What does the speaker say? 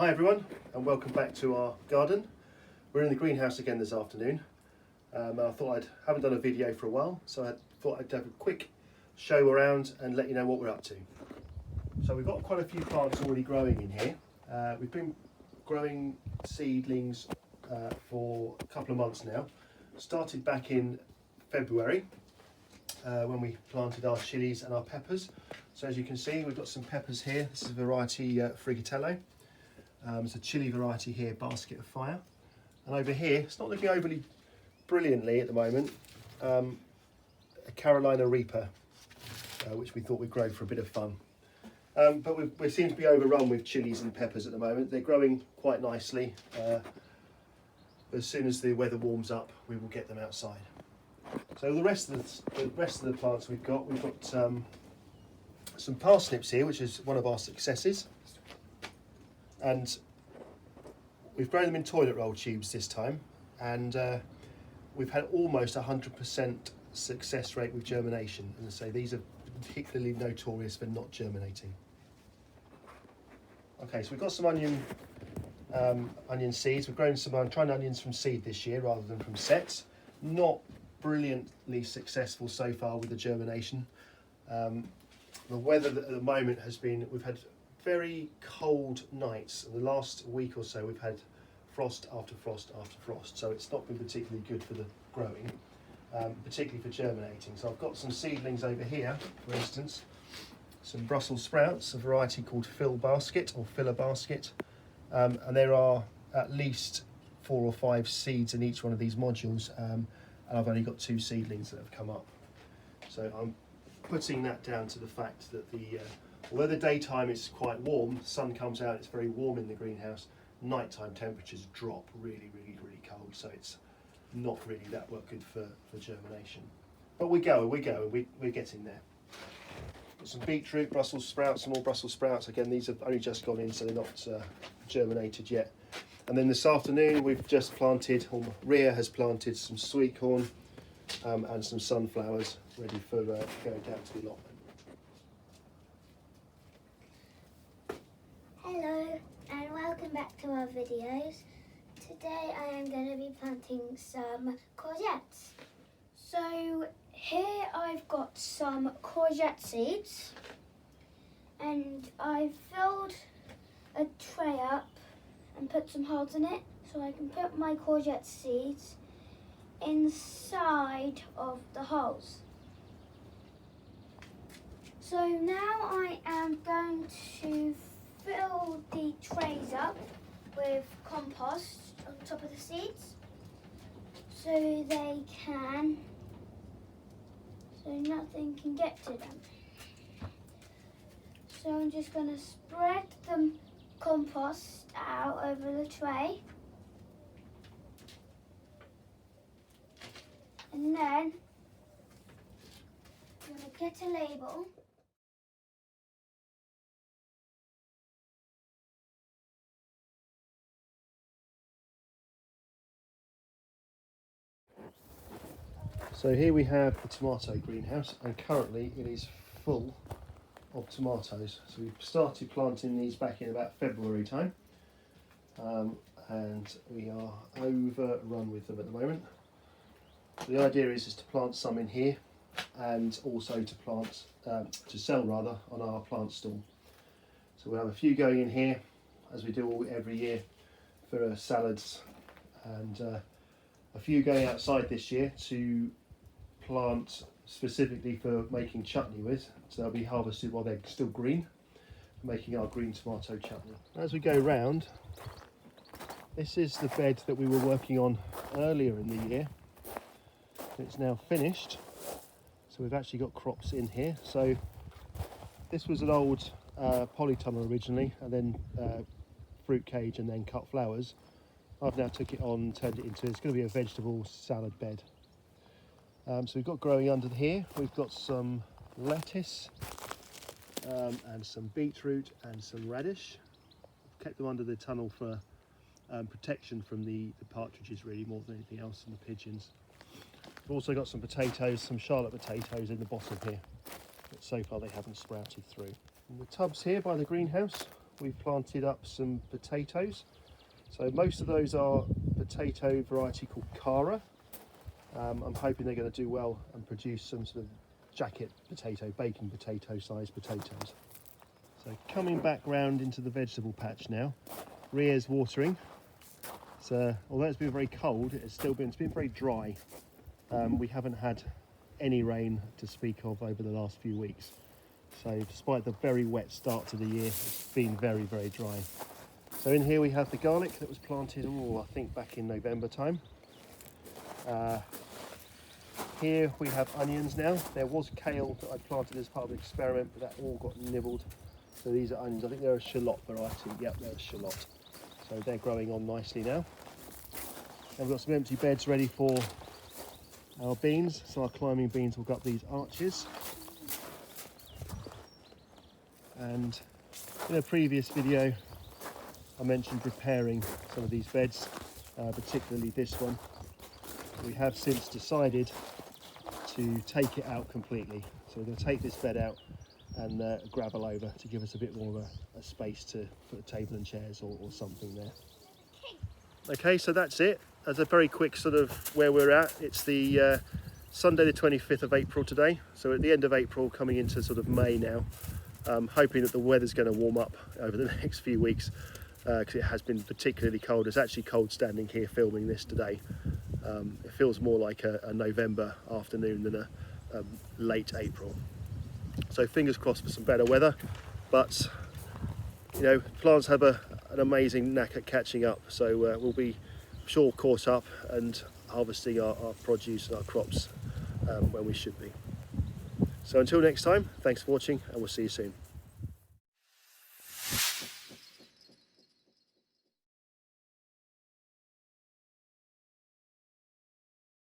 Hi everyone, and welcome back to our garden. We're in the greenhouse again this afternoon. I thought I haven't done a video for a while, so I thought I'd have a quick show around and let you know what we're up to. So we've got quite a few plants already growing in here. We've been growing seedlings for a couple of months now. Started back in February when we planted our chilies and our peppers. So as you can see, we've got some peppers here. This is a variety Frigatello. It's a chili variety here, Basket of Fire. And over here, it's not looking overly brilliantly at the moment, a Carolina Reaper, which we thought we'd grow for a bit of fun. But we seem to be overrun with chilies and peppers at the moment. They're growing quite nicely. As soon as the weather warms up, we will get them outside. So the rest of the plants we've got some parsnips here, which is one of our successes. And we've grown them in toilet roll tubes this time, and we've had almost 100% success rate with germination. And so these are particularly notorious for not germinating. Okay, so we've got some onion seeds. We've grown some trying onions from seed this year rather than from sets. Not brilliantly successful so far with the germination. The weather at the moment has been, we've had very cold nights. In the last week or so we've had frost after frost after frost, so it's not been particularly good for the growing, particularly for germinating. So I've got some seedlings over here, for instance, some Brussels sprouts, a variety called Fill Basket or Filler Basket, and there are at least 4 or 5 seeds in each one of these modules, and I've only got 2 seedlings that have come up. So I'm putting that down to the fact that although the daytime is quite warm, the sun comes out, it's very warm in the greenhouse, nighttime temperatures drop really cold, so it's not really that good for germination. But we're getting there. Got some beetroot, Brussels sprouts, some more Brussels sprouts. Again, these have only just gone in, so they're not germinated yet. And then this afternoon we've just planted, or Ria has planted, some sweet corn and some sunflowers ready for going down to the allotment. Hello and welcome back to our videos. Today I am going to be planting some courgettes. So here I've got some courgette seeds, and I've filled a tray up and put some holes in it so I can put my courgette seeds inside of the holes. So now I am going to fill the trays up with compost on top of the seeds so nothing can get to them. So I'm just going to spread the compost out over the tray, and then I'm going to get a label. So here we have the tomato greenhouse, and currently it is full of tomatoes. So we've started planting these back in about February time, and we are overrun with them at the moment. The idea is to plant some in here, and also to sell rather on our plant stall. So we'll have a few going in here, as we do every year, for salads, and a few going outside this year to plant specifically for making chutney with. So they'll be harvested while they're still green, making our green tomato chutney. As we go round, this is the bed that we were working on earlier in the year. It's now finished, so we've actually got crops in here. So this was an old polytunnel originally, and then fruit cage, and then cut flowers. I've now took it on, turned it into, it's going to be a vegetable salad bed. So we've got growing under here, we've got some lettuce and some beetroot and some radish. I've kept them under the tunnel for protection from the partridges, really, more than anything else, and the pigeons. We've also got some potatoes, some Charlotte potatoes in the bottom here, but so far they haven't sprouted through. And the tubs here by the greenhouse, we've planted up some potatoes. So most of those are potato variety called Cara. I'm hoping they're going to do well and produce some sort of jacket potato, baking potato sized potatoes. So coming back round into the vegetable patch now, Ria's watering. So although it's been very cold, it's been very dry. We haven't had any rain to speak of over the last few weeks. So despite the very wet start to the year, it's been very, very dry. So in here we have the garlic that was planted, I think back in November time. Here we have onions now. There was kale that I planted as part of an experiment, but that all got nibbled. So these are onions. I think they're a shallot variety. Yep, they're a shallot. So they're growing on nicely now. And we've got some empty beds ready for our beans. So our climbing beans will go up these arches. And in a previous video, I mentioned repairing some of these beds, particularly this one. We have since decided to take it out completely. So we're going to take this bed out and gravel over to give us a bit more of a space to put a table and chairs or something there. Okay, so that's it. As a very quick sort of where we're at, it's the Sunday the 25th of April today. So at the end of April, coming into sort of May now. Hoping that the weather's going to warm up over the next few weeks because it has been particularly cold. It's actually cold standing here filming this today. It feels more like a November afternoon than a late April. So fingers crossed for some better weather, but you know, plants have an amazing knack at catching up, so we'll be sure caught up and harvesting our produce and our crops when we should be. So until next time, thanks for watching and we'll see you soon.